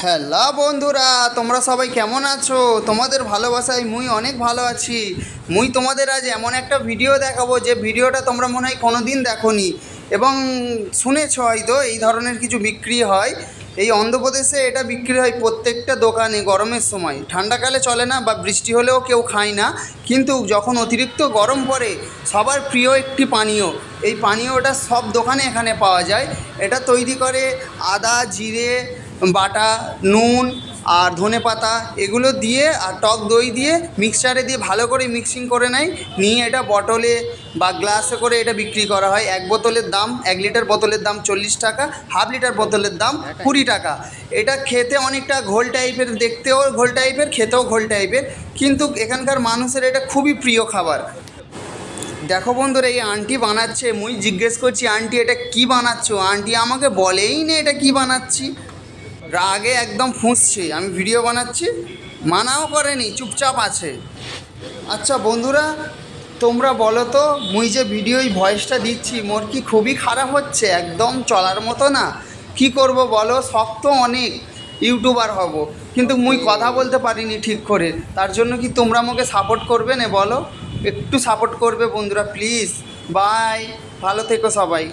Hello বন্ধুরা, তোমরা সবাই কেমন আছো? তোমাদের ভালোবাসায় মুই অনেক ভালো আছি। মুই তোমাদের আজ এমন একটা ভিডিও দেখাবো যে ভিডিওটা তোমরা মনে হয় কোনো দিন দেখোনি এবং শুনেছ হয়তো এই ধরনের কিছু বিক্রি হয়। এই অন্ধ্রপ্রদেশে এটা বিক্রি হয় প্রত্যেকটা দোকানে গরমের সময়। ঠান্ডাকালে চলে না বা বৃষ্টি হলেও কেউ খায় না, কিন্তু যখন অতিরিক্ত গরম পড়ে সবার প্রিয় একটি পানীয়। এই পানীয়টা সব দোকানে এখানে পাওয়া যায়। এটা তৈরি করে আদা, জিরে বাটা, নুন আর ধনেপাতা এগুলো দিয়ে আর টক দই দিয়ে মিক্সচারে দিয়ে ভালো করে মিক্সিং করে নেয়। নিয়ে এটা বটলে বা গ্লাসে করে এটা বিক্রি করা হয়। এক বোতলের দাম, 1 লিটার বোতলের দাম 40 টাকা, হাফ লিটার বোতলের দাম 20 টাকা। এটা খেতে অনেকটা ঘোল টাইপের, দেখতেও ঘোল টাইপের, খেতেও ঘোল টাইপের, কিন্তু এখানকার মানুষের এটা খুবই প্রিয় খাবার। দেখো বন্ধুরা, এই আন্টি বানাচ্ছে। মুই জিজ্ঞেস করছি, আন্টি এটা কি বানাচ্ছো? আন্টি আমাকে বলেই না এটা কি বানাচ্ছি। রাগে একদম ফুঁসছে, আমি ভিডিও বানাচ্ছি, মানাও করেনি, চুপচাপ আছে। আচ্ছা বন্ধুরা, তোমরা বলো তো, মুই যে ভিডিওয় ভয়েসটা দিচ্ছি মোর কি খুবই খারাপ হচ্ছে? একদম চলার মতো না। কি করব বলো, শখ তো অনেক ইউটিউবার হব, কিন্তু মুই কথা বলতে পারিনি ঠিক করে। তার জন্য কি তোমরা আমাকে সাপোর্ট করবে না বলো? একটু সাপোর্ট করবে বন্ধুরা প্লিজ। বাই, ভালো থেকো সবাই।